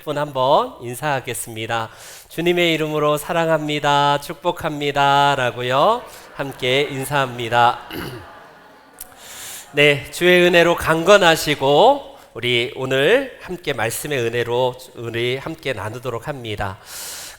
분 한번 인사하겠습니다. 주님의 이름으로 사랑합니다, 축복합니다 라고요 함께 인사합니다. 네, 주의 은혜로 강건하시고 우리 오늘 함께 말씀의 은혜로 우리 함께 나누도록 합니다.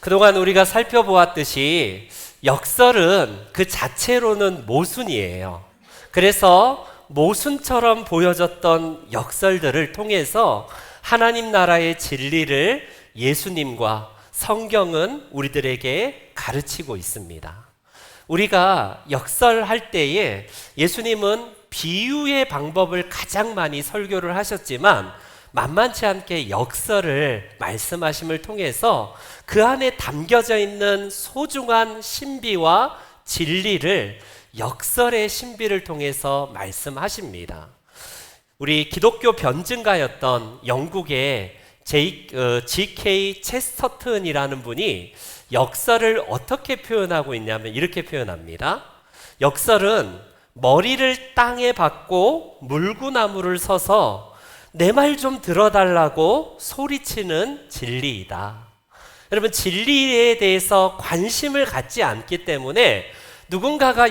그동안 우리가 살펴보았듯이 역설은 그 자체로는 모순이에요. 그래서 모순처럼 보여졌던 역설들을 통해서 하나님 나라의 진리를 예수님과 성경은 우리들에게 가르치고 있습니다. 우리가 역설할 때에 예수님은 비유의 방법을 가장 많이 설교를 하셨지만 만만치 않게 역설을 말씀하심을 통해서 그 안에 담겨져 있는 소중한 신비와 진리를 역설의 신비를 통해서 말씀하십니다. 우리 기독교 변증가였던 영국의 G.K. 체스터튼이라는 분이 역설을 어떻게 표현하고 있냐면 이렇게 표현합니다. 역설은 머리를 땅에 박고 물구나무를 서서 내 말 좀 들어달라고 소리치는 진리이다. 여러분, 진리에 대해서 관심을 갖지 않기 때문에 누군가가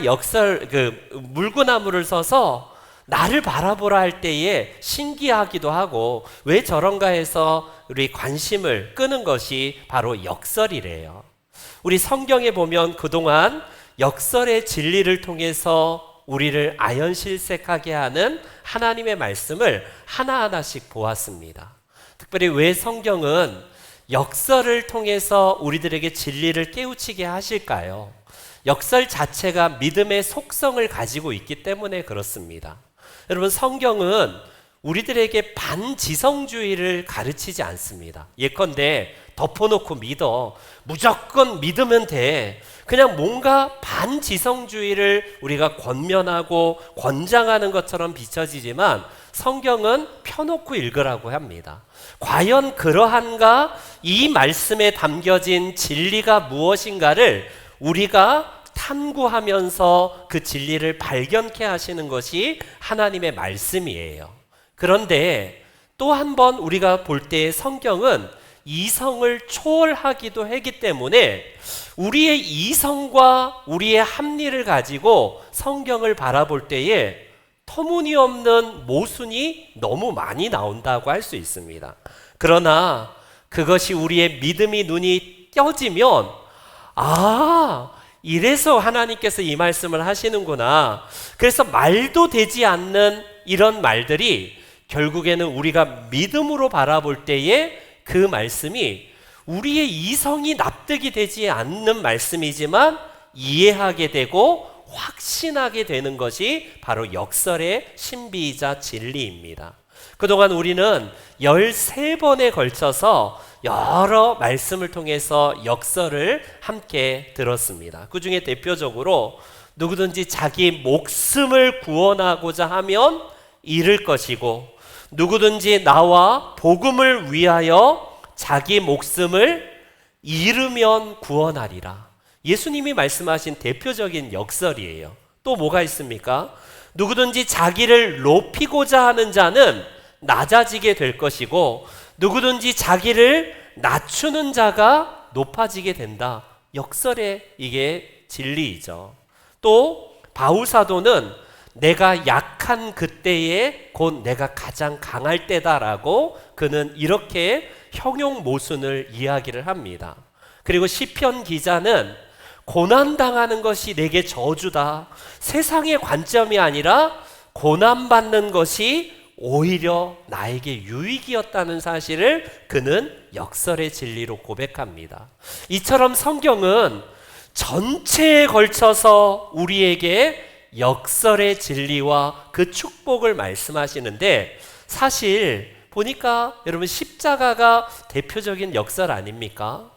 물구나무를 서서 나를 바라보라 할 때에 신기하기도 하고 왜 저런가 해서 우리 관심을 끄는 것이 바로 역설이래요. 우리 성경에 보면 그동안 역설의 진리를 통해서 우리를 아연실색하게 하는 하나님의 말씀을 하나하나씩 보았습니다. 특별히 왜 성경은 역설을 통해서 우리들에게 진리를 깨우치게 하실까요? 역설 자체가 믿음의 속성을 가지고 있기 때문에 그렇습니다. 여러분, 성경은 우리들에게 반지성주의를 가르치지 않습니다. 예컨대 덮어놓고 믿어, 무조건 믿으면 돼, 그냥 뭔가 반지성주의를 우리가 권면하고 권장하는 것처럼 비춰지지만 성경은 펴놓고 읽으라고 합니다. 과연 그러한가? 이 말씀에 담겨진 진리가 무엇인가를 우리가 탐구하면서 그 진리를 발견케 하시는 것이 하나님의 말씀이에요. 그런데 또 한 번 우리가 볼 때 성경은 이성을 초월하기도 하기 때문에 우리의 이성과 우리의 합리를 가지고 성경을 바라볼 때에 터무니없는 모순이 너무 많이 나온다고 할 수 있습니다. 그러나 그것이 우리의 믿음이 눈이 떼어지면 이래서 하나님께서 이 말씀을 하시는구나. 그래서 말도 되지 않는 이런 말들이 결국에는 우리가 믿음으로 바라볼 때에 그 말씀이 우리의 이성이 납득이 되지 않는 말씀이지만 이해하게 되고 확신하게 되는 것이 바로 역설의 신비이자 진리입니다. 그동안 우리는 13번에 걸쳐서 여러 말씀을 통해서 역설을 함께 들었습니다. 그 중에 대표적으로 누구든지 자기 목숨을 구원하고자 하면 잃을 것이고 누구든지 나와 복음을 위하여 자기 목숨을 잃으면 구원하리라. 예수님이 말씀하신 대표적인 역설이에요. 또 뭐가 있습니까? 누구든지 자기를 높이고자 하는 자는 낮아지게 될 것이고 누구든지 자기를 낮추는 자가 높아지게 된다. 역설의 이게 진리이죠. 또 바울 사도는 내가 약한 그때에 곧 내가 가장 강할 때다라고 그는 이렇게 형용 모순을 이야기를 합니다. 그리고 시편 기자는 고난당하는 것이 내게 저주다. 세상의 관점이 아니라 고난받는 것이 오히려 나에게 유익이었다는 사실을 그는 역설의 진리로 고백합니다. 이처럼 성경은 전체에 걸쳐서 우리에게 역설의 진리와 그 축복을 말씀하시는데 사실 보니까 여러분 십자가가 대표적인 역설 아닙니까?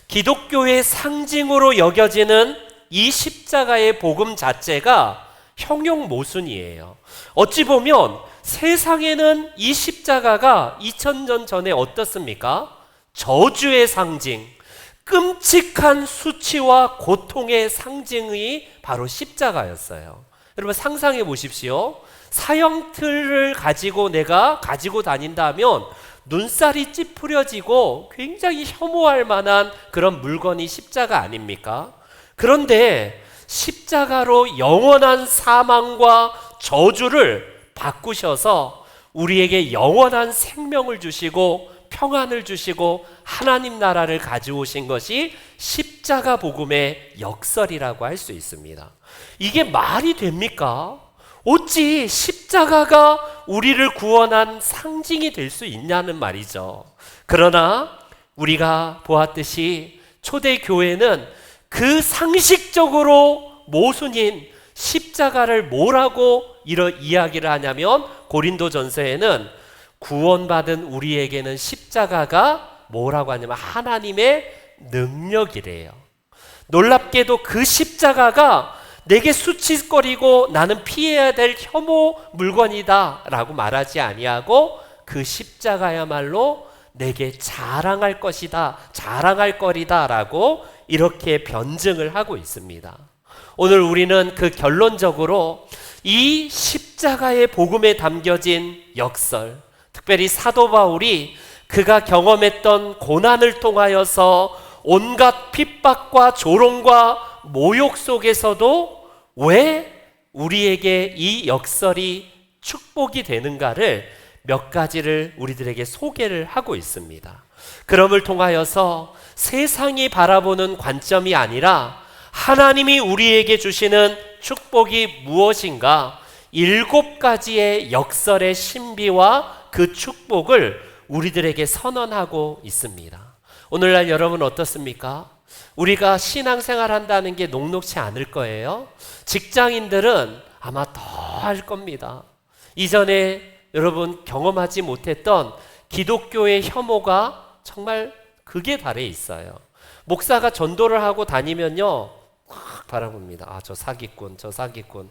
기독교의 상징으로 여겨지는 이 십자가의 복음 자체가 형용 모순이에요. 어찌 보면 세상에는 이 십자가가 2000년 전에 어떻습니까? 저주의 상징, 끔찍한 수치와 고통의 상징이 바로 십자가였어요. 여러분 상상해 보십시오. 사형틀을 가지고 내가 가지고 다닌다면 눈살이 찌푸려지고 굉장히 혐오할 만한 그런 물건이 십자가 아닙니까? 그런데 십자가로 영원한 사망과 저주를 바꾸셔서 우리에게 영원한 생명을 주시고 평안을 주시고 하나님 나라를 가져오신 것이 십자가 복음의 역설이라고 할 수 있습니다. 이게 말이 됩니까? 어찌 십자가가 우리를 구원한 상징이 될 수 있냐는 말이죠. 그러나 우리가 보았듯이 초대교회는 그 상식적으로 모순인 십자가를 뭐라고 이런 이야기를 하냐면 고린도전서에는 구원받은 우리에게는 십자가가 뭐라고 하냐면 하나님의 능력이래요. 놀랍게도 그 십자가가 내게 수치거리고 나는 피해야 될 혐오 물건이다 라고 말하지 아니하고 그 십자가야말로 내게 자랑할 것이다, 자랑할 거리다 라고 이렇게 변증을 하고 있습니다. 오늘 우리는 그 결론적으로 이 십자가의 복음에 담겨진 역설, 특별히 사도 바울이 그가 경험했던 고난을 통하여서 온갖 핍박과 조롱과 모욕 속에서도 왜 우리에게 이 역설이 축복이 되는가를 몇 가지를 우리들에게 소개를 하고 있습니다. 그럼을 통하여서 세상이 바라보는 관점이 아니라 하나님이 우리에게 주시는 축복이 무엇인가 7가지의 역설의 신비와 그 축복을 우리들에게 선언하고 있습니다. 오늘날 여러분 어떻습니까? 우리가 신앙생활 한다는 게 녹록치 않을 거예요. 직장인들은 아마 더 할 겁니다. 이전에 여러분 경험하지 못했던 기독교의 혐오가 정말 극에 달해 있어요. 목사가 전도를 하고 다니면요 확 바라봅니다. 저 사기꾼, 저 사기꾼.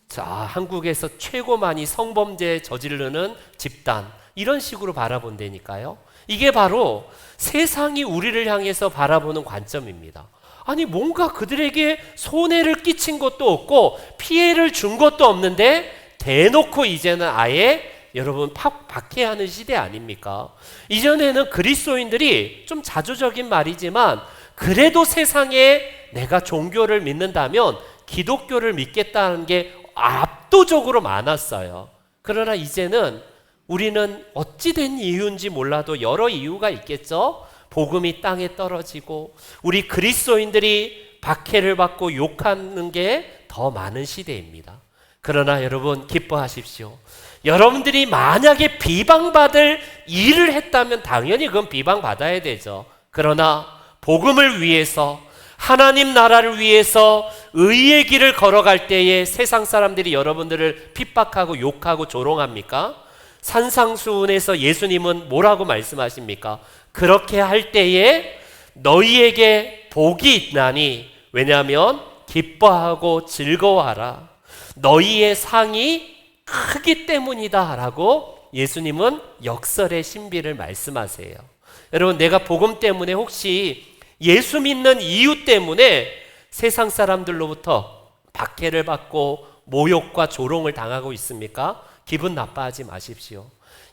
자, 한국에서 최고 많이 성범죄 저지르는 집단, 이런 식으로 바라본다니까요. 이게 바로 세상이 우리를 향해서 바라보는 관점입니다. 아니 뭔가 그들에게 손해를 끼친 것도 없고 피해를 준 것도 없는데 대놓고 이제는 아예 여러분 박해하는 시대 아닙니까? 이전에는 그리스도인들이 좀 자조적인 말이지만 그래도 세상에 내가 종교를 믿는다면 기독교를 믿겠다는 게 압도적으로 많았어요. 그러나 이제는 우리는 어찌된 이유인지 몰라도 여러 이유가 있겠죠. 복음이 땅에 떨어지고 우리 그리스도인들이 박해를 받고 욕하는 게 더 많은 시대입니다. 그러나 여러분 기뻐하십시오. 여러분들이 만약에 비방받을 일을 했다면 당연히 그건 비방받아야 되죠. 그러나 복음을 위해서 하나님 나라를 위해서 의의 길을 걸어갈 때에 세상 사람들이 여러분들을 핍박하고 욕하고 조롱합니까? 산상수훈에서 예수님은 뭐라고 말씀하십니까? 그렇게 할 때에 너희에게 복이 있나니 왜냐하면 기뻐하고 즐거워하라. 너희의 상이 크기 때문이다 라고 예수님은 역설의 신비를 말씀하세요. 여러분 내가 복음 때문에 혹시 예수 믿는 이유 때문에 세상 사람들로부터 박해를 받고 모욕과 조롱을 당하고 있습니까? 기분 나빠하지 마십시오.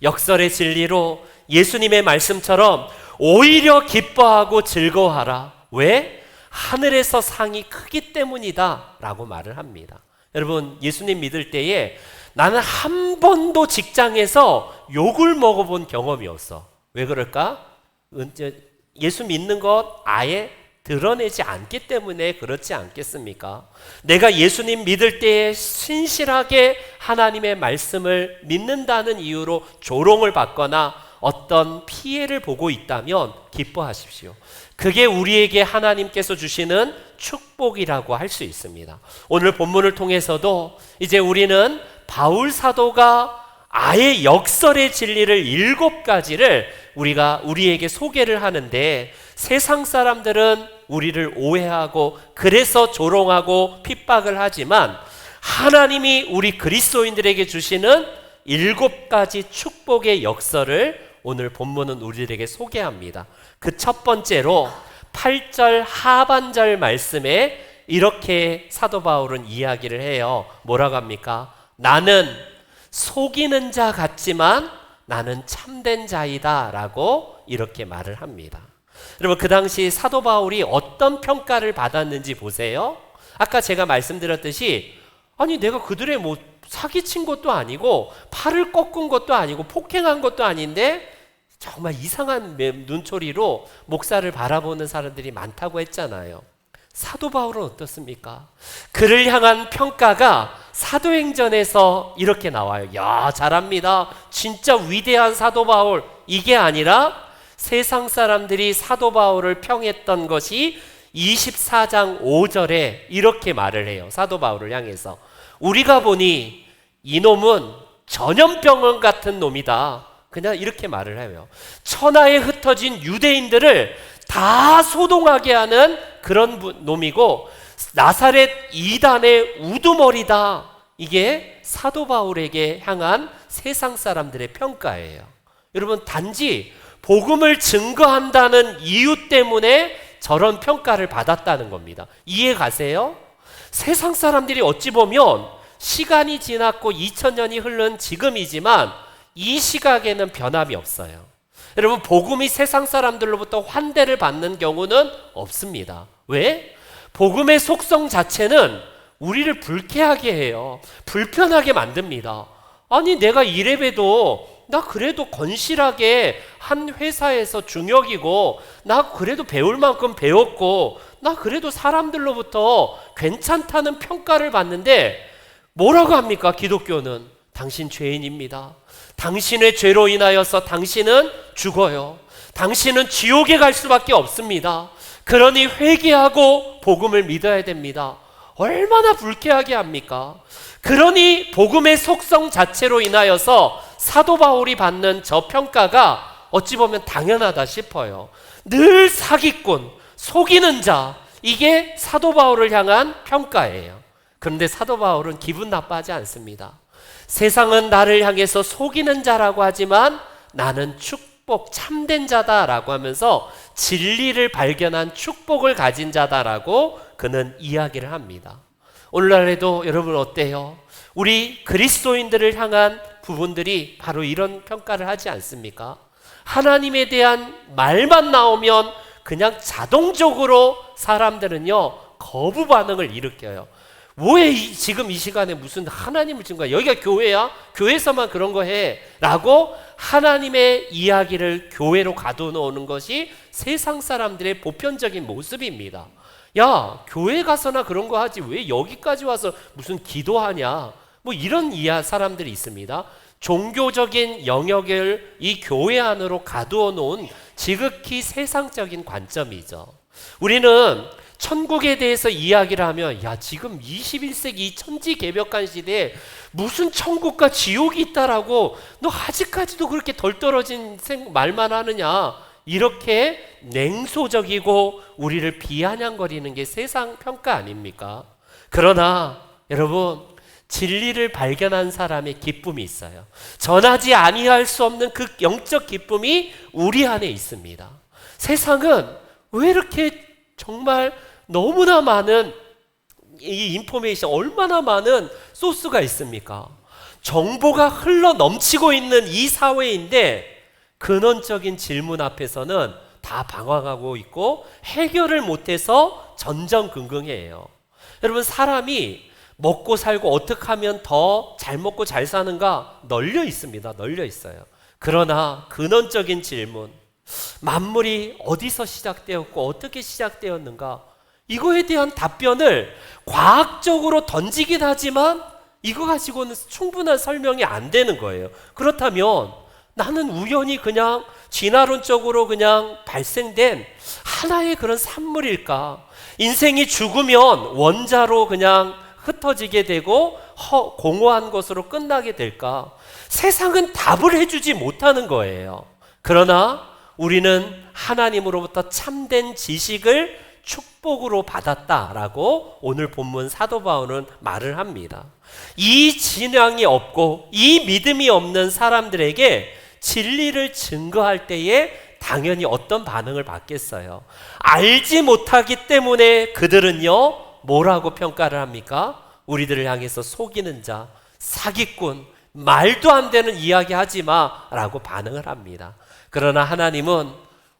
역설의 진리로 예수님의 말씀처럼 오히려 기뻐하고 즐거워하라. 왜? 하늘에서 상이 크기 때문이다 라고 말을 합니다. 여러분 예수님 믿을 때에 나는 한 번도 직장에서 욕을 먹어본 경험이 없어. 왜 그럴까? 예수 믿는 것 아예 드러내지 않기 때문에 그렇지 않겠습니까? 내가 예수님 믿을 때에 신실하게 하나님의 말씀을 믿는다는 이유로 조롱을 받거나 어떤 피해를 보고 있다면 기뻐하십시오. 그게 우리에게 하나님께서 주시는 축복이라고 할 수 있습니다. 오늘 본문을 통해서도 이제 우리는 바울 사도가 아예 역설의 진리를 7가지를 우리에게 소개를 하는데 세상 사람들은 우리를 오해하고 그래서 조롱하고 핍박을 하지만 하나님이 우리 그리스도인들에게 주시는 7가지 축복의 역설을 오늘 본문은 우리들에게 소개합니다. 그 첫 번째로 8절 하반절 말씀에 이렇게 사도 바울은 이야기를 해요. 뭐라고 합니까? 나는 속이는 자 같지만 나는 참된 자이다 라고 이렇게 말을 합니다. 여러분, 그 당시 사도 바울이 어떤 평가를 받았는지 보세요. 아까 제가 말씀드렸듯이 아니 내가 그들의 뭐 사기친 것도 아니고 팔을 꺾은 것도 아니고 폭행한 것도 아닌데 정말 이상한 눈초리로 목사를 바라보는 사람들이 많다고 했잖아요. 사도 바울은 어떻습니까? 그를 향한 평가가 사도행전에서 이렇게 나와요. 야, 잘합니다. 진짜 위대한 사도 바울. 이게 아니라 세상 사람들이 사도 바울을 평했던 것이 24장 5절에 이렇게 말을 해요. 사도 바울을 향해서. 우리가 보니 이놈은 전염병원 같은 놈이다. 그냥 이렇게 말을 해요. 천하에 흩어진 유대인들을 다 소동하게 하는 그런 놈이고 나사렛 이단의 우두머리다. 이게 사도 바울에게 향한 세상 사람들의 평가예요. 여러분, 단지 복음을 증거한다는 이유 때문에 저런 평가를 받았다는 겁니다. 이해 가세요? 세상 사람들이 어찌 보면 시간이 지났고 2000년이 흐른 지금이지만 이 시각에는 변함이 없어요. 여러분, 복음이 세상 사람들로부터 환대를 받는 경우는 없습니다. 왜? 복음의 속성 자체는 우리를 불쾌하게 해요. 불편하게 만듭니다. 아니 내가 이래봬도 나 그래도 건실하게 한 회사에서 중역이고 나 그래도 배울 만큼 배웠고 나 그래도 사람들로부터 괜찮다는 평가를 받는데 뭐라고 합니까? 기독교는 당신 죄인입니다. 당신의 죄로 인하여서 당신은 죽어요. 당신은 지옥에 갈 수밖에 없습니다. 그러니 회개하고 복음을 믿어야 됩니다. 얼마나 불쾌하게 합니까? 그러니 복음의 속성 자체로 인하여서 사도 바울이 받는 저 평가가 어찌 보면 당연하다 싶어요. 늘 사기꾼, 속이는 자, 이게 사도 바울을 향한 평가예요. 그런데 사도 바울은 기분 나빠하지 않습니다. 세상은 나를 향해서 속이는 자라고 하지만 나는 축복, 참된 자다라고 하면서 진리를 발견한 축복을 가진 자다라고 그는 이야기를 합니다. 오늘날에도 여러분 어때요? 우리 그리스도인들을 향한 부분들이 바로 이런 평가를 하지 않습니까? 하나님에 대한 말만 나오면 그냥 자동적으로 사람들은요 거부 반응을 일으켜요. 왜 지금 이 시간에 무슨 하나님을 증거해? 여기가 교회야? 교회에서만 그런 거 해? 라고 하나님의 이야기를 교회로 가둬놓는 것이 세상 사람들의 보편적인 모습입니다. 야, 교회 가서나 그런 거 하지 왜 여기까지 와서 무슨 기도하냐? 뭐 이런 사람들이 있습니다. 종교적인 영역을 이 교회 안으로 가두어 놓은 지극히 세상적인 관점이죠. 우리는 천국에 대해서 이야기를 하면 야, 지금 21세기 천지개벽한 시대에 무슨 천국과 지옥이 있다라고 너 아직까지도 그렇게 덜 떨어진 말만 하느냐, 이렇게 냉소적이고 우리를 비아냥거리는 게 세상 평가 아닙니까? 그러나 여러분, 진리를 발견한 사람의 기쁨이 있어요. 전하지 아니할 수 없는 그 영적 기쁨이 우리 안에 있습니다. 세상은 왜 이렇게 정말 너무나 많은 이 인포메이션, 얼마나 많은 소스가 있습니까? 정보가 흘러 넘치고 있는 이 사회인데 근원적인 질문 앞에서는 다 방황하고 있고 해결을 못해서 전전긍긍해요. 여러분, 사람이 먹고 살고 어떻게 하면 더 잘 먹고 잘 사는가 널려 있습니다. 널려 있어요. 그러나 근원적인 질문, 만물이 어디서 시작되었고 어떻게 시작되었는가, 이거에 대한 답변을 과학적으로 던지긴 하지만 이거 가지고는 충분한 설명이 안 되는 거예요. 그렇다면 나는 우연히 그냥 진화론적으로 그냥 발생된 하나의 그런 산물일까? 인생이 죽으면 원자로 그냥 흩어지게 되고 공허한 것으로 끝나게 될까? 세상은 답을 해주지 못하는 거예요. 그러나 우리는 하나님으로부터 참된 지식을 축복으로 받았다라고 오늘 본문 사도 바울은 말을 합니다. 이 진앙이 없고 이 믿음이 없는 사람들에게 진리를 증거할 때에 당연히 어떤 반응을 받겠어요? 알지 못하기 때문에 그들은요 뭐라고 평가를 합니까? 우리들을 향해서 속이는 자, 사기꾼, 말도 안 되는 이야기 하지 마 라고 반응을 합니다. 그러나 하나님은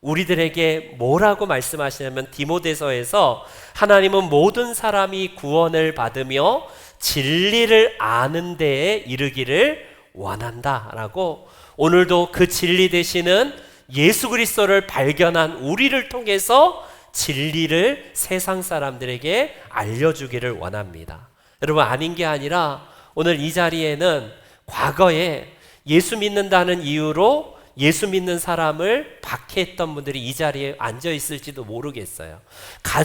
우리들에게 뭐라고 말씀하시냐면 디모데서에서 하나님은 모든 사람이 구원을 받으며 진리를 아는 데에 이르기를 원한다라고, 오늘도 그 진리 되시는 예수 그리스도를 발견한 우리를 통해서 진리를 세상 사람들에게 알려주기를 원합니다. 여러분, 아닌 게 아니라 오늘 이 자리에는 과거에 예수 믿는다는 이유로 예수 믿는 사람을 박해했던 분들이 이 자리에 앉아 있을지도 모르겠어요.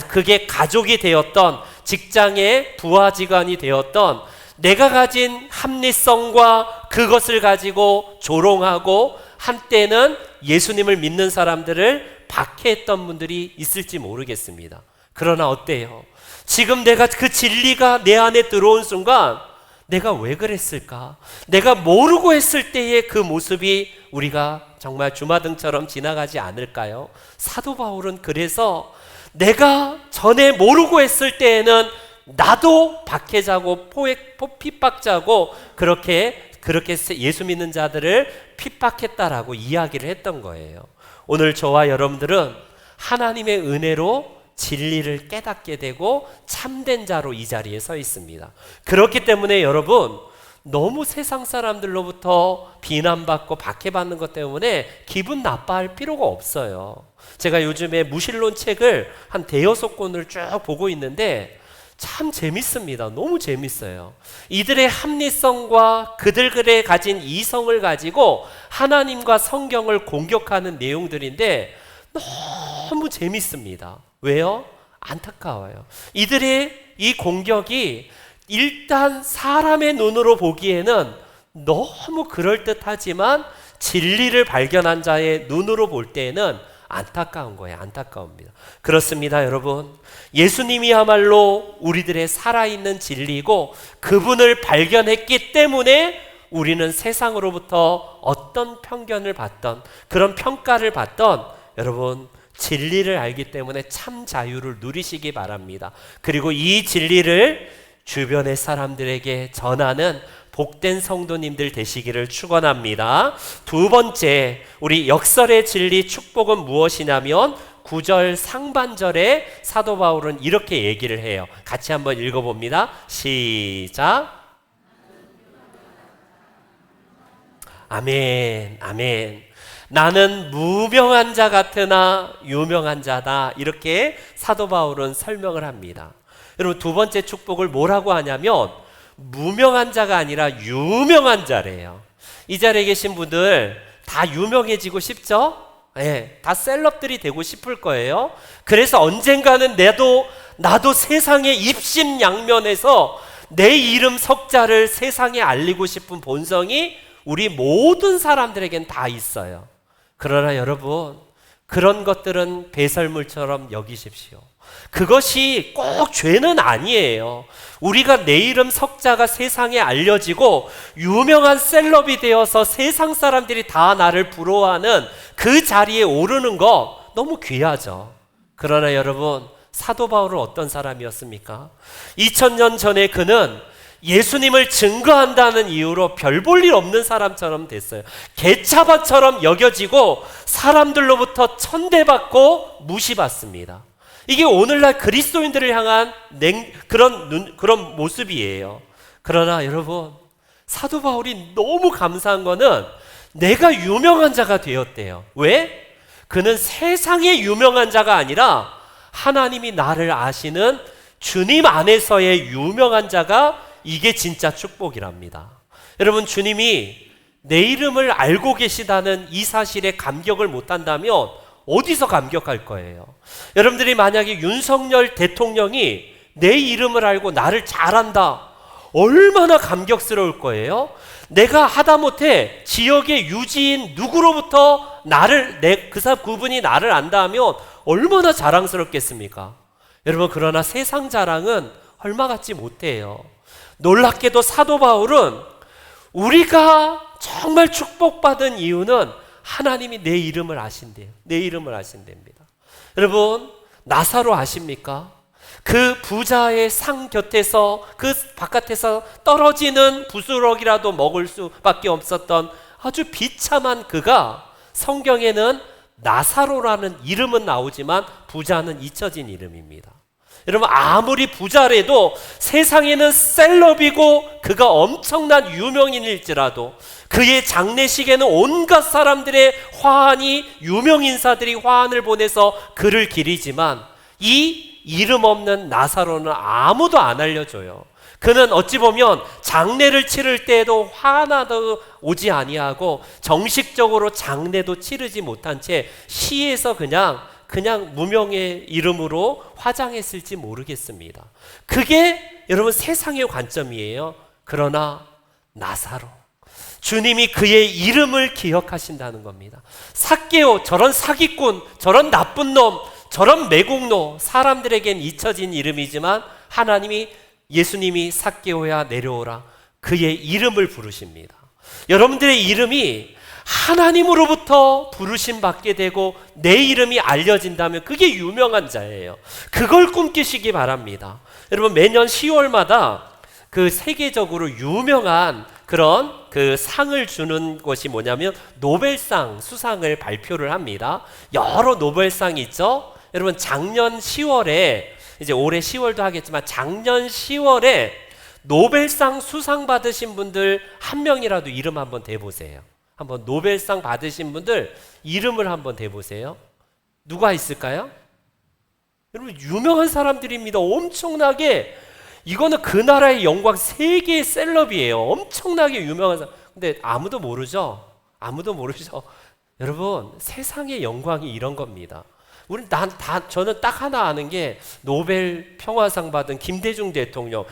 그게 가족이 되었던, 직장의 부하직원이 되었던, 내가 가진 합리성과 그것을 가지고 조롱하고 한때는 예수님을 믿는 사람들을 박해했던 분들이 있을지 모르겠습니다. 그러나 어때요? 지금 내가 그 진리가 내 안에 들어온 순간 내가 왜 그랬을까? 내가 모르고 했을 때의 그 모습이 우리가 정말 주마등처럼 지나가지 않을까요? 사도 바울은 그래서 내가 전에 모르고 했을 때에는 나도 박해자고 핍박자고 그렇게 예수 믿는 자들을 핍박했다라고 이야기를 했던 거예요. 오늘 저와 여러분들은 하나님의 은혜로 진리를 깨닫게 되고 참된 자로 이 자리에 서 있습니다. 그렇기 때문에 여러분, 너무 세상 사람들로부터 비난받고 박해받는 것 때문에 기분 나빠할 필요가 없어요. 제가 요즘에 무신론 책을 한 대여섯 권을 쭉 보고 있는데 참 재밌습니다. 너무 재밌어요. 이들의 합리성과 그들의 가진 이성을 가지고 하나님과 성경을 공격하는 내용들인데 너무 재밌습니다. 왜요? 안타까워요. 이들의 이 공격이 일단 사람의 눈으로 보기에는 너무 그럴듯하지만 진리를 발견한 자의 눈으로 볼 때에는 안타까운 거예요. 안타까웁니다. 그렇습니다, 여러분. 예수님이야말로 우리들의 살아있는 진리고 그분을 발견했기 때문에 우리는 세상으로부터 어떤 편견을 받던, 그런 평가를 받던, 여러분, 진리를 알기 때문에 참 자유를 누리시기 바랍니다. 그리고 이 진리를 주변의 사람들에게 전하는 복된 성도님들 되시기를 축원합니다. 두 번째, 우리 역설의 진리 축복은 무엇이냐면 9절 상반절에 사도 바울은 이렇게 얘기를 해요. 같이 한번 읽어봅니다. 시작. 아멘, 아멘. 나는 무명한 자 같으나 유명한 자다. 이렇게 사도 바울은 설명을 합니다. 여러분, 두 번째 축복을 뭐라고 하냐면 무명한 자가 아니라 유명한 자래요. 이 자리에 계신 분들 다 유명해지고 싶죠? 네, 다 셀럽들이 되고 싶을 거예요. 그래서 언젠가는 나도 세상의 입심양면에서 내 이름 석자를 세상에 알리고 싶은 본성이 우리 모든 사람들에겐 다 있어요. 그러나 여러분, 그런 것들은 배설물처럼 여기십시오. 그것이 꼭 죄는 아니에요. 우리가 내 이름 석자가 세상에 알려지고 유명한 셀럽이 되어서 세상 사람들이 다 나를 부러워하는 그 자리에 오르는 거 너무 귀하죠. 그러나 여러분, 사도 바울은 어떤 사람이었습니까? 2000년 전에 그는 예수님을 증거한다는 이유로 별 볼 일 없는 사람처럼 됐어요. 개차반처럼 여겨지고 사람들로부터 천대받고 무시받습니다. 이게 오늘날 그리스도인들을 향한 그런 모습이에요. 그러나 여러분, 사도 바울이 너무 감사한 거는 내가 유명한 자가 되었대요. 왜? 그는 세상의 유명한 자가 아니라 하나님이 나를 아시는 주님 안에서의 유명한 자가, 이게 진짜 축복이랍니다. 여러분, 주님이 내 이름을 알고 계시다는 이 사실에 감격을 못한다면 어디서 감격할 거예요? 여러분들이 만약에 윤석열 대통령이 내 이름을 알고 나를 잘 안다, 얼마나 감격스러울 거예요? 내가 하다못해 지역의 유지인 누구로부터 그분이 나를 안다 하면 얼마나 자랑스럽겠습니까? 여러분, 그러나 세상 자랑은 얼마 같지 못해요. 놀랍게도 사도 바울은 우리가 정말 축복받은 이유는 하나님이 내 이름을 아신대요. 내 이름을 아신답니다. 여러분, 나사로 아십니까? 그 부자의 상 곁에서 그 바깥에서 떨어지는 부스러기라도 먹을 수밖에 없었던 아주 비참한 그가 성경에는 나사로라는 이름은 나오지만 부자는 잊혀진 이름입니다. 여러분, 아무리 부자래도 세상에는 셀럽이고 그가 엄청난 유명인일지라도 그의 장례식에는 온갖 사람들의 화환이, 유명인사들이 화환을 보내서 그를 기리지만 이 이름 없는 나사로는 아무도 안 알려줘요. 그는 어찌 보면 장례를 치를 때에도 하나도 오지 아니하고 정식적으로 장례도 치르지 못한 채 시에서 그냥 무명의 이름으로 화장했을지 모르겠습니다. 그게 여러분 세상의 관점이에요. 그러나 나사로, 주님이 그의 이름을 기억하신다는 겁니다. 삭개오, 저런 사기꾼, 저런 나쁜 놈, 저런 매국노, 사람들에겐 잊혀진 이름이지만 하나님이, 예수님이 삭개오야 내려오라, 그의 이름을 부르십니다. 여러분들의 이름이 하나님으로부터 부르심 받게 되고 내 이름이 알려진다면 그게 유명한 자예요. 그걸 꿈꾸시기 바랍니다. 여러분, 매년 10월마다 그 세계적으로 유명한 그런 그 상을 주는 것이 뭐냐면 노벨상 수상을 발표를 합니다. 여러 노벨상이 있죠. 여러분, 작년 10월에, 이제 올해 10월도 하겠지만 작년 10월에 노벨상 수상 받으신 분들 한 명이라도 이름 한번 대보세요. 한번 노벨상 받으신 분들 이름을 한번 대보세요. 누가 있을까요? 여러분, 유명한 사람들입니다. 엄청나게, 이거는 그 나라의 영광, 세계의 셀럽이에요. 엄청나게 유명한 사람. 근데 아무도 모르죠? 아무도 모르죠? 여러분, 세상의 영광이 이런 겁니다. 저는 딱 하나 아는 게 노벨 평화상 받은 김대중 대통령.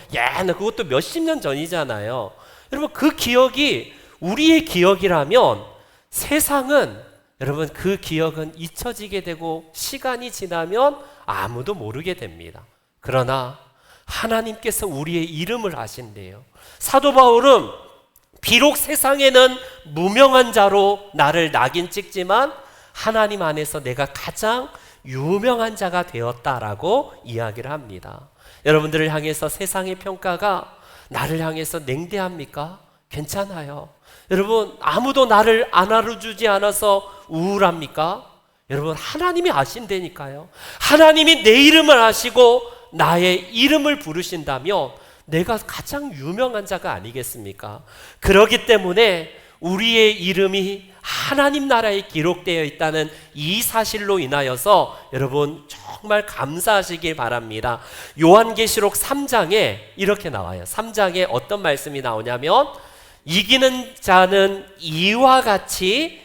그것도 몇십 년 전이잖아요. 여러분, 그 기억이 우리의 기억이라면 세상은, 여러분, 그 기억은 잊혀지게 되고 시간이 지나면 아무도 모르게 됩니다. 그러나 하나님께서 우리의 이름을 아신대요. 사도 바울은 비록 세상에는 무명한 자로 나를 낙인 찍지만 하나님 안에서 내가 가장 유명한 자가 되었다라고 이야기를 합니다. 여러분들을 향해서 세상의 평가가 나를 향해서 냉대합니까? 괜찮아요. 여러분, 아무도 나를 안 알아주지 않아서 우울합니까? 여러분, 하나님이 아신다니까요. 하나님이 내 이름을 아시고 나의 이름을 부르신다면 내가 가장 유명한 자가 아니겠습니까? 그렇기 때문에 우리의 이름이 하나님 나라에 기록되어 있다는 이 사실로 인하여서 여러분 정말 감사하시길 바랍니다. 요한계시록 3장에 이렇게 나와요. 3장에 어떤 말씀이 나오냐면 이기는 자는 이와 같이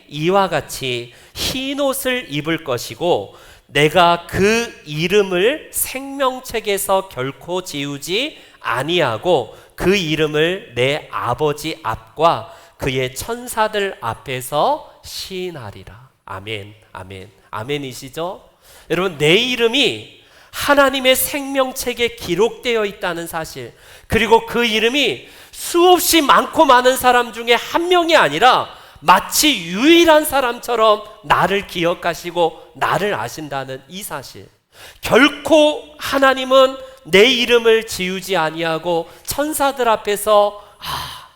흰 옷을 입을 것이고 내가 그 이름을 생명책에서 결코 지우지 아니하고 그 이름을 내 아버지 앞과 그의 천사들 앞에서 시인하리라. 아멘, 아멘, 아멘이시죠? 여러분, 내 이름이 하나님의 생명책에 기록되어 있다는 사실, 그리고 그 이름이 수없이 많고 많은 사람 중에 한 명이 아니라 마치 유일한 사람처럼 나를 기억하시고 나를 아신다는 이 사실, 결코 하나님은 내 이름을 지우지 아니하고 천사들 앞에서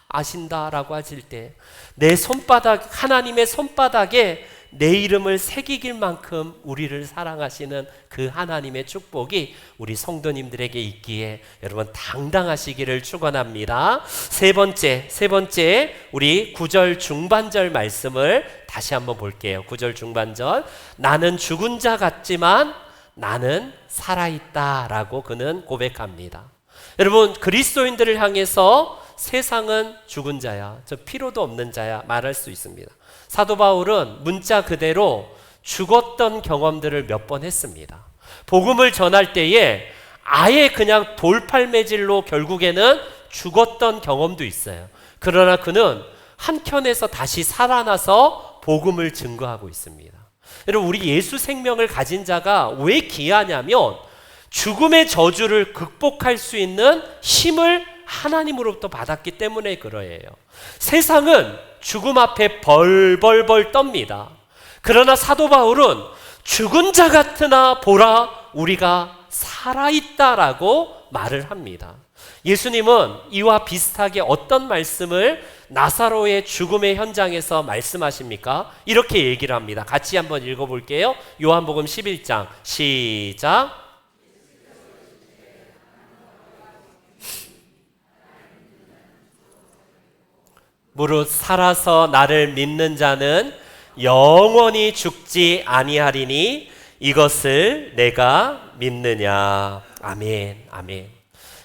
아신다라고 하실 때 내 손바닥, 하나님의 손바닥에 내 이름을 새기길 만큼 우리를 사랑하시는 그 하나님의 축복이 우리 성도님들에게 있기에 여러분 당당하시기를 축원합니다. 세 번째 우리 9절 중반절 말씀을 다시 한번 볼게요. 9절 중반절, 나는 죽은 자 같지만 나는 살아있다라고 그는 고백합니다. 여러분, 그리스도인들을 향해서 세상은 죽은 자야, 저 필요도 없는 자야 말할 수 있습니다. 사도 바울은 문자 그대로 죽었던 경험들을 몇 번 했습니다. 복음을 전할 때에 아예 그냥 돌팔매질로 결국에는 죽었던 경험도 있어요. 그러나 그는 한켠에서 다시 살아나서 복음을 증거하고 있습니다. 여러분, 우리 예수 생명을 가진 자가 왜 귀하냐면 죽음의 저주를 극복할 수 있는 힘을 하나님으로부터 받았기 때문에 그러해요. 세상은 죽음 앞에 벌벌벌 떱니다. 그러나 사도 바울은 죽은 자 같으나 보라, 우리가 살아있다라고 말을 합니다. 예수님은 이와 비슷하게 어떤 말씀을 나사로의 죽음의 현장에서 말씀하십니까? 이렇게 얘기를 합니다. 같이 한번 읽어볼게요. 요한복음 11장 시작. 무릇 살아서 나를 믿는 자는 영원히 죽지 아니하리니 이것을 내가 믿느냐. 아멘, 아멘.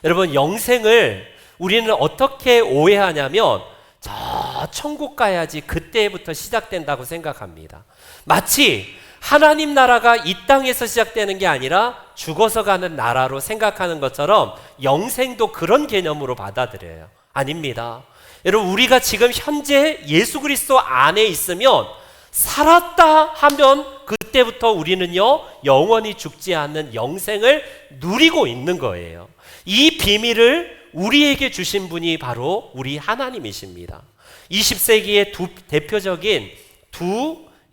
여러분, 영생을 우리는 어떻게 오해하냐면 저 천국 가야지 그때부터 시작된다고 생각합니다. 마치 하나님 나라가 이 땅에서 시작되는 게 아니라 죽어서 가는 나라로 생각하는 것처럼 영생도 그런 개념으로 받아들여요. 아닙니다. 여러분, 우리가 지금 현재 예수 그리스도 안에 있으면 살았다 하면 그때부터 우리는요 영원히 죽지 않는 영생을 누리고 있는 거예요. 이 비밀을 우리에게 주신 분이 바로 우리 하나님이십니다. 20세기의 대표적인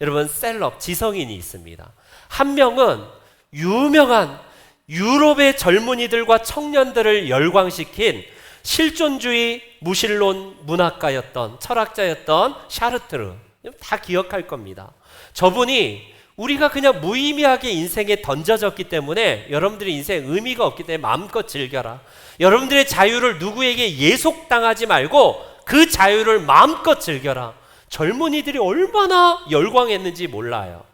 여러분 셀럽 지성인이 있습니다. 한 명은 유명한 유럽의 젊은이들과 청년들을 열광시킨 실존주의 무신론 문학가였던 철학자였던 샤르트르, 다 기억할 겁니다. 저분이 우리가 그냥 무의미하게 인생에 던져졌기 때문에 여러분들의 인생에 의미가 없기 때문에 마음껏 즐겨라. 여러분들의 자유를 누구에게 예속당하지 말고 그 자유를 마음껏 즐겨라. 젊은이들이 얼마나 열광했는지 몰라요.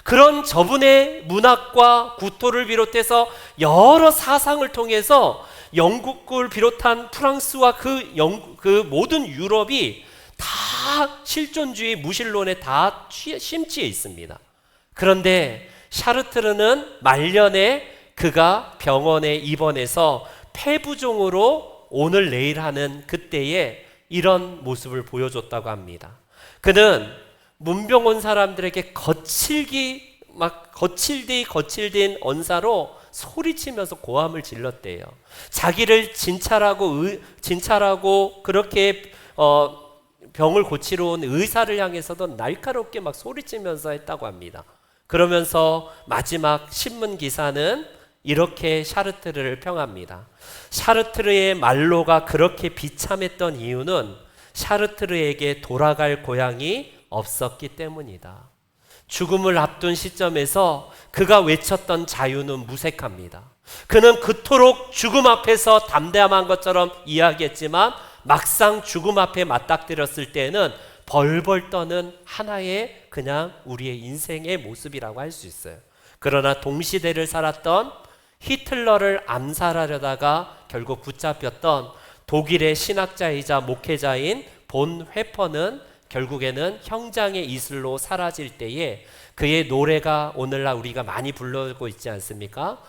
그런 저분의 문학과 구토를 비롯해서 여러 사상을 통해서 영국을 비롯한 프랑스와 그 모든 유럽이 다 실존주의 무신론에 다 심취해 있습니다. 그런데 샤르트르는 말년에 그가 병원에 입원해서 폐부종으로 오늘 내일 하는 그때에 이런 모습을 보여줬다고 합니다. 그는 문병 온 사람들에게 거칠디 언사로 소리치면서 고함을 질렀대요. 자기를 진찰하고 그렇게 병을 고치러 온 의사를 향해서도 날카롭게 막 소리치면서 했다고 합니다. 그러면서 마지막 신문 기사는 이렇게 샤르트르를 평합니다. 샤르트르의 말로가 그렇게 비참했던 이유는 샤르트르에게 돌아갈 고향이 없었기 때문이다. 죽음을 앞둔 시점에서 그가 외쳤던 자유는 무색합니다. 그는 그토록 죽음 앞에서 담대함한 것처럼 이야기했지만 막상 죽음 앞에 맞닥뜨렸을 때는 벌벌 떠는 하나의 그냥 우리의 인생의 모습이라고 할 수 있어요. 그러나 동시대를 살았던 히틀러를 암살하려다가 결국 붙잡혔던 독일의 신학자이자 목회자인 본 회퍼는 결국에는 형장의 이슬로 사라질 때에 그의 노래가 오늘날 우리가 많이 부르고 있지 않습니까?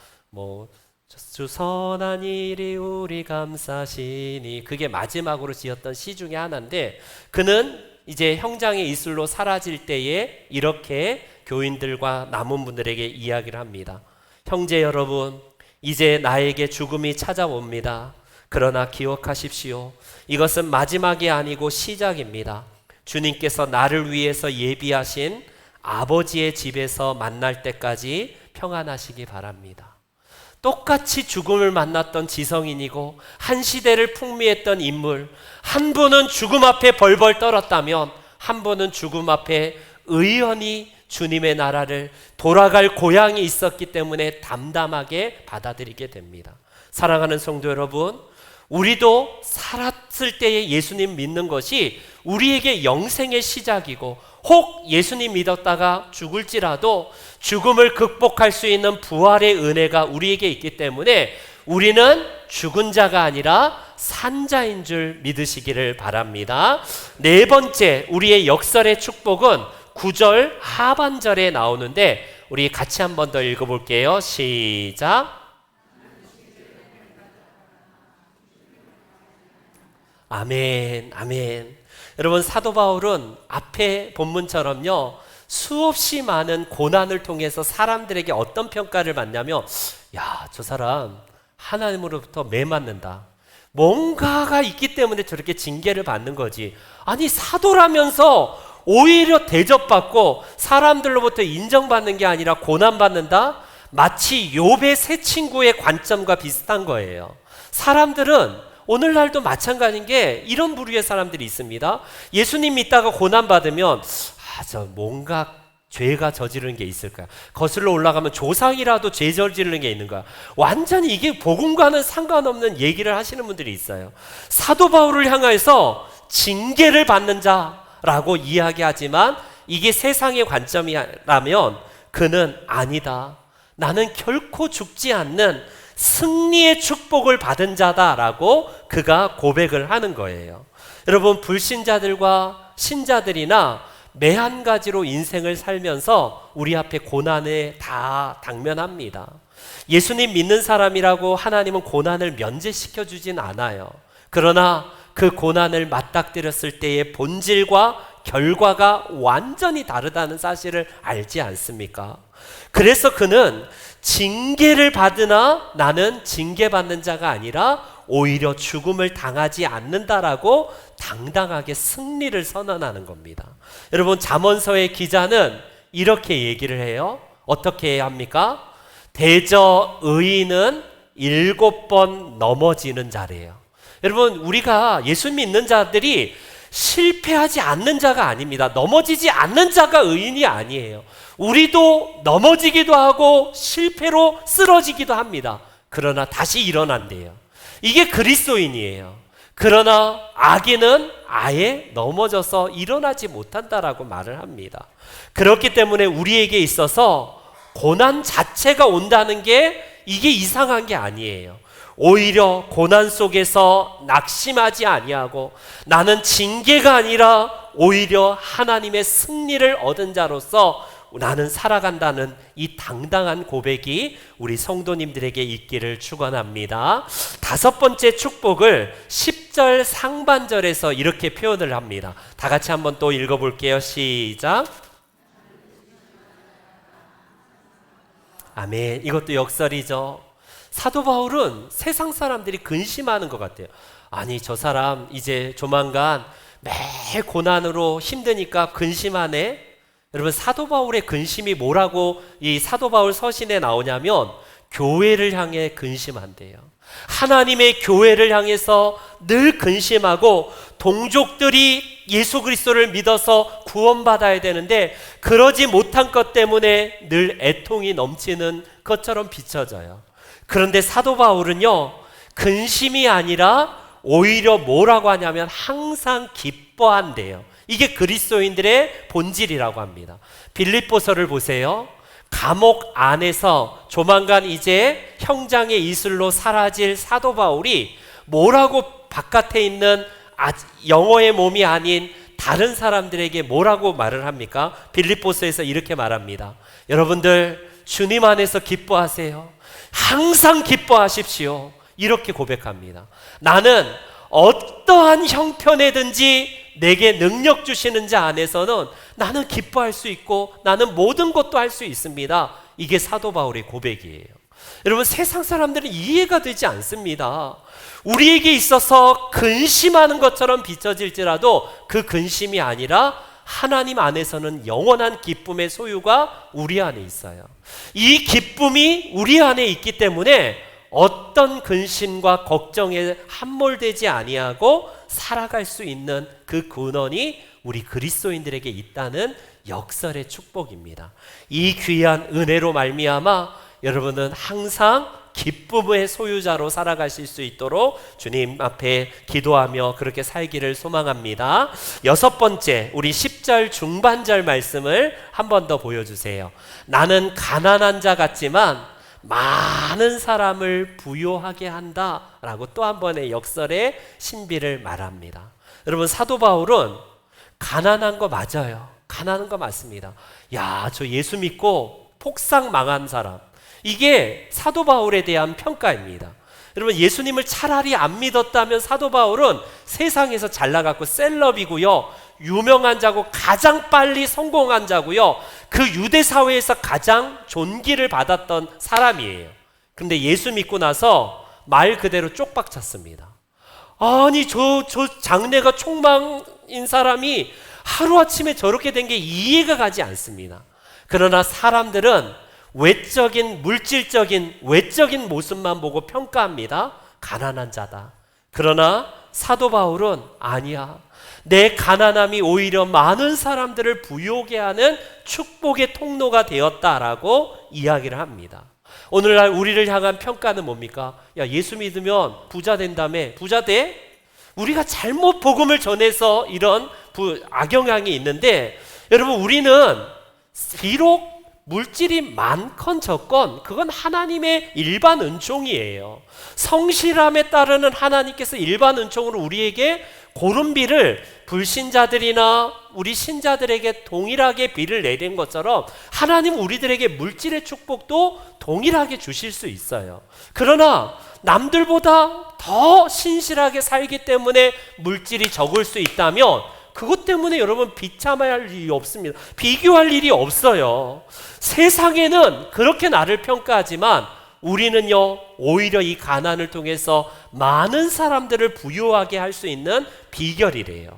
주 선한 일이 우리 감사시니, 그게 마지막으로 지었던 시 중에 하나인데, 그는 이제 형장의 이슬로 사라질 때에 이렇게 교인들과 남은 분들에게 이야기를 합니다. 형제 여러분, 이제 나에게 죽음이 찾아옵니다. 그러나 기억하십시오. 이것은 마지막이 아니고 시작입니다. 주님께서 나를 위해서 예비하신 아버지의 집에서 만날 때까지 평안하시기 바랍니다. 똑같이 죽음을 만났던 지성인이고 한 시대를 풍미했던 인물, 한 분은 죽음 앞에 벌벌 떨었다면 한 분은 죽음 앞에 의연히 주님의 나라를 돌아갈 고향이 있었기 때문에 담담하게 받아들이게 됩니다. 사랑하는 성도 여러분, 우리도 살았을 때의 예수님 믿는 것이 우리에게 영생의 시작이고, 혹 예수님 믿었다가 죽을지라도 죽음을 극복할 수 있는 부활의 은혜가 우리에게 있기 때문에 우리는 죽은 자가 아니라 산 자인 줄 믿으시기를 바랍니다. 네 번째, 우리의 역설의 축복은 9절 하반절에 나오는데 우리 같이 한 번 더 읽어볼게요. 시작. 아멘, 아멘. 여러분, 사도 바울은 앞에 본문처럼요, 수없이 많은 고난을 통해서 사람들에게 어떤 평가를 받냐면, 야, 저 사람 하나님으로부터 매 맞는다. 뭔가가 있기 때문에 저렇게 징계를 받는 거지. 아니, 사도라면서 오히려 대접받고 사람들로부터 인정받는 게 아니라 고난받는다? 마치 욥의 세 친구의 관점과 비슷한 거예요. 사람들은 오늘날도 마찬가지인 게 이런 부류의 사람들이 있습니다. 예수님 믿다가 고난받으면 뭔가 죄가 저지르는 게 있을까요? 거슬러 올라가면 조상이라도 죄 저지르는 게 있는 거야. 완전히 이게 복음과는 상관없는 얘기를 하시는 분들이 있어요. 사도 바울을 향해서 징계를 받는 자라고 이야기하지만 이게 세상의 관점이라면 그는 아니다. 나는 결코 죽지 않는 승리의 축복을 받은 자다라고 그가 고백을 하는 거예요. 여러분, 불신자들과 신자들이나 매 한 가지로 인생을 살면서 우리 앞에 고난에 다 당면합니다. 예수님 믿는 사람이라고 하나님은 고난을 면제시켜 주진 않아요. 그러나 그 고난을 맞닥뜨렸을 때의 본질과 결과가 완전히 다르다는 사실을 알지 않습니까? 그래서 그는 징계를 받으나 나는 징계받는 자가 아니라 오히려 죽음을 당하지 않는다라고 당당하게 승리를 선언하는 겁니다. 여러분, 잠언서의 기자는 이렇게 얘기를 해요. 어떻게 해야 합니까? 대저 의인은 7번 넘어지는 자래요. 여러분, 우리가 예수 믿는 자들이 실패하지 않는 자가 아닙니다. 넘어지지 않는 자가 의인이 아니에요. 우리도 넘어지기도 하고 실패로 쓰러지기도 합니다. 그러나 다시 일어난대요. 이게 그리스도인이에요. 그러나 악인은 아예 넘어져서 일어나지 못한다라고 말을 합니다. 그렇기 때문에 우리에게 있어서 고난 자체가 온다는 게 이게 이상한 게 아니에요. 오히려 고난 속에서 낙심하지 아니하고 나는 징계가 아니라 오히려 하나님의 승리를 얻은 자로서 나는 살아간다는 이 당당한 고백이 우리 성도님들에게 있기를 축원합니다. 5번째 축복을 10절 상반절에서 이렇게 표현을 합니다. 다 같이 한번 또 읽어볼게요. 시작. 아멘. 이것도 역설이죠. 사도 바울은 세상 사람들이 근심하는 것 같아요. 아니, 저 사람 이제 조만간 매 고난으로 힘드니까 근심하네. 여러분, 사도 바울의 근심이 뭐라고 이 사도 바울 서신에 나오냐면 교회를 향해 근심한대요. 하나님의 교회를 향해서 늘 근심하고 동족들이 예수 그리스도를 믿어서 구원받아야 되는데 그러지 못한 것 때문에 늘 애통이 넘치는 것처럼 비춰져요. 그런데 사도 바울은요, 근심이 아니라 오히려 뭐라고 하냐면 항상 기뻐한대요. 이게 그리스도인들의 본질이라고 합니다. 빌립보서를 보세요. 감옥 안에서 조만간 이제 형장의 이슬로 사라질 사도 바울이 뭐라고 바깥에 있는 영어의 몸이 아닌 다른 사람들에게 뭐라고 말을 합니까? 빌립보서에서 이렇게 말합니다. 여러분들, 주님 안에서 기뻐하세요. 항상 기뻐하십시오. 이렇게 고백합니다. 나는 어떠한 형편에든지 내게 능력 주시는 자 안에서는 나는 기뻐할 수 있고 나는 모든 것도 할 수 있습니다. 이게 사도 바울의 고백이에요. 여러분, 세상 사람들은 이해가 되지 않습니다. 우리에게 있어서 근심하는 것처럼 비춰질지라도 그 근심이 아니라 하나님 안에서는 영원한 기쁨의 소유가 우리 안에 있어요. 이 기쁨이 우리 안에 있기 때문에 어떤 근심과 걱정에 함몰되지 아니하고 살아갈 수 있는 그 근원이 우리 그리스도인들에게 있다는 역설의 축복입니다. 이 귀한 은혜로 말미암아 여러분은 항상 기쁨의 소유자로 살아가실 수 있도록 주님 앞에 기도하며 그렇게 살기를 소망합니다. 6번째, 우리 10절 중반절 말씀을 한 번 더 보여주세요. 나는 가난한 자 같지만 많은 사람을 부요하게 한다라고 또 한 번의 역설의 신비를 말합니다. 여러분, 사도 바울은 가난한 거 맞아요. 가난한 거 맞습니다. 야, 저 예수 믿고 폭삭 망한 사람, 이게 사도 바울에 대한 평가입니다. 여러분, 예수님을 차라리 안 믿었다면 사도 바울은 세상에서 잘 나갔고 셀럽이고요, 유명한 자고 가장 빨리 성공한 자고요, 그 유대 사회에서 가장 존귀를 받았던 사람이에요. 근데 예수 믿고 나서 말 그대로 쪽박찼습니다. 아니, 저 장래가 촉망인 사람이 하루아침에 저렇게 된 게 이해가 가지 않습니다. 그러나 사람들은 외적인, 물질적인, 외적인 모습만 보고 평가합니다. 가난한 자다. 그러나 사도 바울은 아니야. 내 가난함이 오히려 많은 사람들을 부유하게 하는 축복의 통로가 되었다라고 이야기를 합니다. 오늘날 우리를 향한 평가는 뭡니까? 야, 예수 믿으면 부자 된다며. 부자 돼? 우리가 잘못 복음을 전해서 이런 악영향이 있는데, 여러분, 우리는 비록 물질이 많건 적건 그건 하나님의 일반 은총이에요. 성실함에 따르는 하나님께서 일반 은총으로 우리에게 고른 비를 불신자들이나 우리 신자들에게 동일하게 비를 내린 것처럼 하나님 우리들에게 물질의 축복도 동일하게 주실 수 있어요. 그러나 남들보다 더 신실하게 살기 때문에 물질이 적을 수 있다면 그것 때문에 여러분 비참해야 할 일이 없습니다. 비교할 일이 없어요. 세상에는 그렇게 나를 평가하지만 우리는요, 오히려 이 가난을 통해서 많은 사람들을 부유하게 할 수 있는 비결이래요.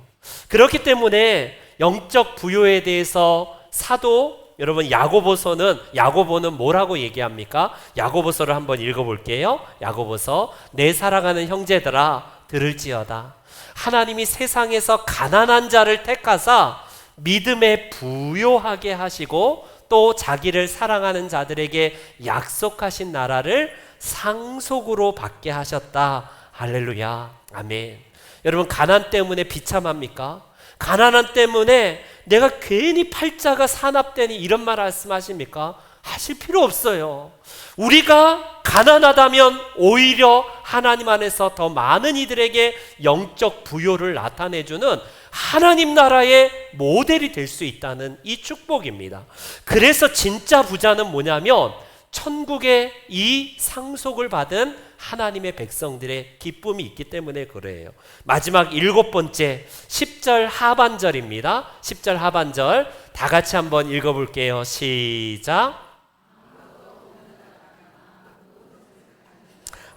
그렇기 때문에 영적 부유에 대해서 사도, 여러분 야고보는 뭐라고 얘기합니까? 야고보서를 한번 읽어볼게요. 야고보서, 내 사랑하는 형제들아 들을지어다. 하나님이 세상에서 가난한 자를 택하사 믿음에 부요하게 하시고 또 자기를 사랑하는 자들에게 약속하신 나라를 상속으로 받게 하셨다. 할렐루야. 아멘. 여러분, 가난 때문에 비참합니까? 가난한 때문에 내가 괜히 팔자가 사납되니 이런 말 말씀하십니까? 하실 필요 없어요. 우리가 가난하다면 오히려 하나님 안에서 더 많은 이들에게 영적 부요를 나타내주는 하나님 나라의 모델이 될 수 있다는 이 축복입니다. 그래서 진짜 부자는 뭐냐면 천국에 이 상속을 받은 하나님의 백성들의 기쁨이 있기 때문에 그래요. 마지막 7번째 10절 하반절입니다. 10절 하반절 다 같이 한번 읽어볼게요. 시작.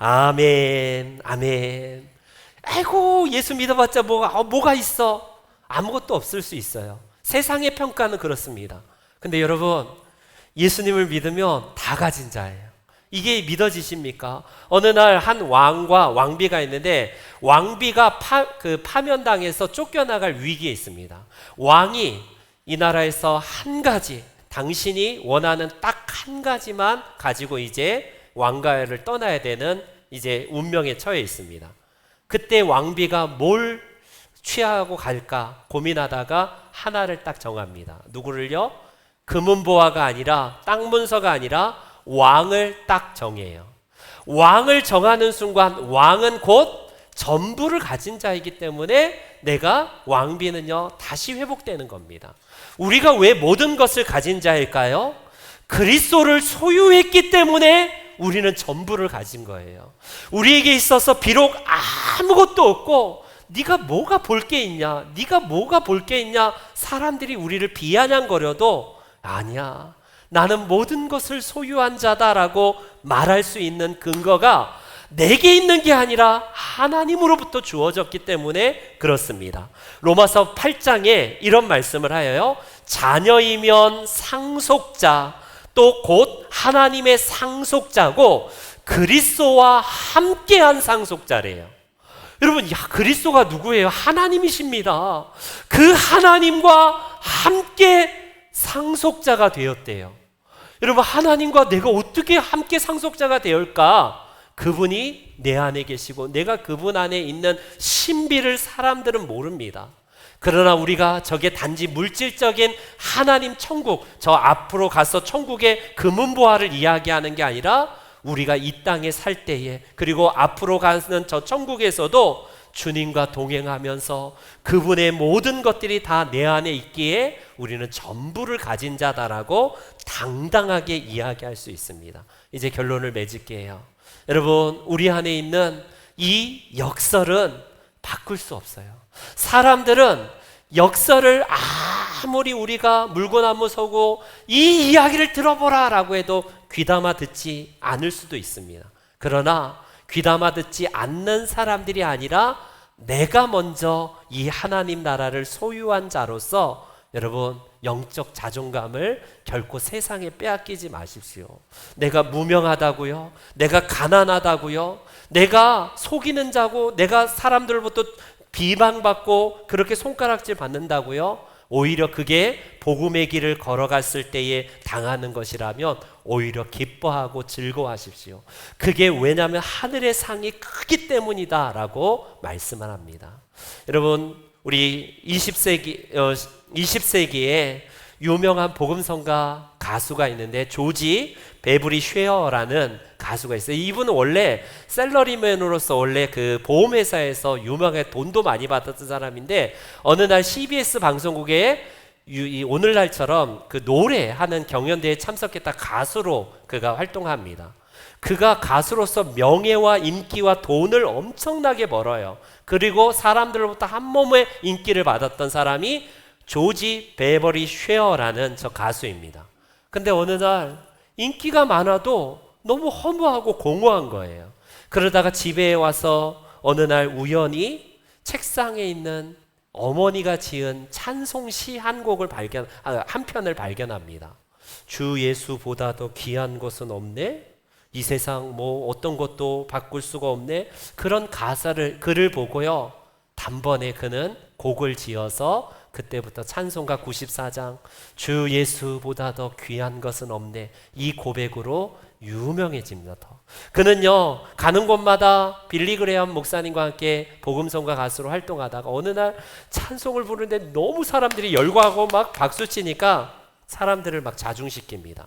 아멘, 아멘. 아이고, 예수 믿어봤자 뭐가 있어? 아무것도 없을 수 있어요. 세상의 평가는 그렇습니다. 근데 여러분, 예수님을 믿으면 다 가진 자예요. 이게 믿어지십니까? 어느 날 한 왕과 왕비가 있는데 왕비가 파면당해서 쫓겨나갈 위기에 있습니다. 왕이 이 나라에서 한 가지, 당신이 원하는 딱 한 가지만 가지고 이제 왕가를 떠나야 되는 이제 운명에 처해 있습니다. 그때 왕비가 뭘 취하고 갈까 고민하다가 하나를 딱 정합니다. 누구를요? 금은보화가 아니라 땅 문서가 아니라 왕을 딱 정해요. 왕을 정하는 순간 왕은 곧 전부를 가진 자이기 때문에 내가 왕비는요 다시 회복되는 겁니다. 우리가 왜 모든 것을 가진 자일까요? 그리스도를 소유했기 때문에 우리는 전부를 가진 거예요. 우리에게 있어서 비록 아무것도 없고 네가 뭐가 볼 게 있냐, 네가 뭐가 볼 게 있냐, 사람들이 우리를 비아냥거려도 아니야, 나는 모든 것을 소유한 자다라고 말할 수 있는 근거가 내게 있는 게 아니라 하나님으로부터 주어졌기 때문에 그렇습니다. 로마서 8장에 이런 말씀을 하여요. 자녀이면 상속자, 또 곧 하나님의 상속자고 그리스도와 함께한 상속자래요. 여러분, 그리스도가 누구예요? 하나님이십니다. 그 하나님과 함께 상속자가 되었대요. 여러분, 하나님과 내가 어떻게 함께 상속자가 되었을까? 그분이 내 안에 계시고 내가 그분 안에 있는 신비를 사람들은 모릅니다. 그러나 우리가 저게 단지 물질적인 하나님 천국, 저 앞으로 가서 천국의 금은보화를 이야기하는 게 아니라 우리가 이 땅에 살 때에, 그리고 앞으로 가는 저 천국에서도 주님과 동행하면서 그분의 모든 것들이 다 내 안에 있기에 우리는 전부를 가진 자다라고 당당하게 이야기할 수 있습니다. 이제 결론을 맺을게요. 여러분, 우리 안에 있는 이 역설은 바꿀 수 없어요. 사람들은 역설을 아무리 우리가 물구나무 서고 이 이야기를 들어보라 라고 해도 귀담아 듣지 않을 수도 있습니다. 그러나 귀담아 듣지 않는 사람들이 아니라 내가 먼저 이 하나님 나라를 소유한 자로서 여러분 영적 자존감을 결코 세상에 빼앗기지 마십시오. 내가 무명하다고요? 내가 가난하다고요? 내가 속이는 자고 내가 사람들로부터 비방받고 그렇게 손가락질 받는다고요? 오히려 그게 복음의 길을 걸어갔을 때에 당하는 것이라면 오히려 기뻐하고 즐거워하십시오. 그게 왜냐하면 하늘의 상이 크기 때문이다 라고 말씀을 합니다. 여러분, 우리 20세기에 유명한 복음성가 가수가 있는데 조지 베브리 쉐어라는 가수가 있어요. 이분은 원래 셀러리맨으로서 원래 그 보험회사에서 유명하게 돈도 많이 받았던 사람인데 어느 날 CBS 방송국에 오늘날처럼 그 노래하는 경연대회에 참석했다 가수로 그가 활동합니다. 그가 가수로서 명예와 인기와 돈을 엄청나게 벌어요. 그리고 사람들로부터 한 몸의 인기를 받았던 사람이 조지 베버리 쉐어라는 저 가수입니다. 근데 어느 날 인기가 많아도 너무 허무하고 공허한 거예요. 그러다가 집에 와서 어느 날 우연히 책상에 있는 어머니가 지은 찬송시 한 편을 발견합니다. 주 예수보다 더 귀한 것은 없네? 이 세상 뭐 어떤 것도 바꿀 수가 없네? 그런 글을 보고요. 단번에 그는 곡을 지어서 그때부터 찬송가 94장 주 예수보다 더 귀한 것은 없네, 이 고백으로 유명해집니다. 그는요 가는 곳마다 빌리 그레엄 목사님과 함께 복음성가 가수로 활동하다가 어느 날 찬송을 부르는데 너무 사람들이 열광하고 막 박수치니까 사람들을 막 자중시킵니다.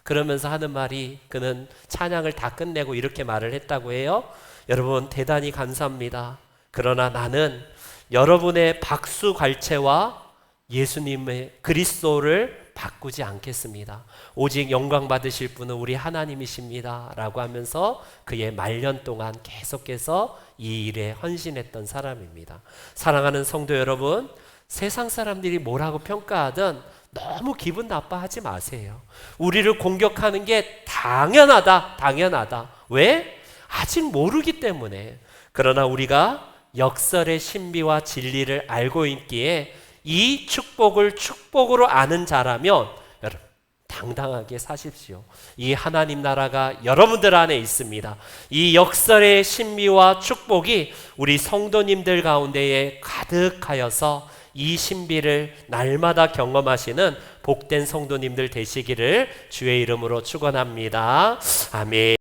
그러면서 하는 말이, 그는 찬양을 다 끝내고 이렇게 말을 했다고 해요. 여러분, 대단히 감사합니다. 그러나 나는 여러분의 박수 갈채와 예수님의 그리스도를 바꾸지 않겠습니다. 오직 영광 받으실 분은 우리 하나님이십니다 라고 하면서 그의 말년 동안 계속해서 이 일에 헌신했던 사람입니다. 사랑하는 성도 여러분, 세상 사람들이 뭐라고 평가하든 너무 기분 나빠하지 마세요. 우리를 공격하는 게 당연하다. 왜? 아직 모르기 때문에. 그러나 우리가 역설의 신비와 진리를 알고 있기에 이 축복을 축복으로 아는 자라면 여러분 당당하게 사십시오. 이 하나님 나라가 여러분들 안에 있습니다. 이 역설의 신비와 축복이 우리 성도님들 가운데에 가득하여서 이 신비를 날마다 경험하시는 복된 성도님들 되시기를 주의 이름으로 축원합니다. 아멘.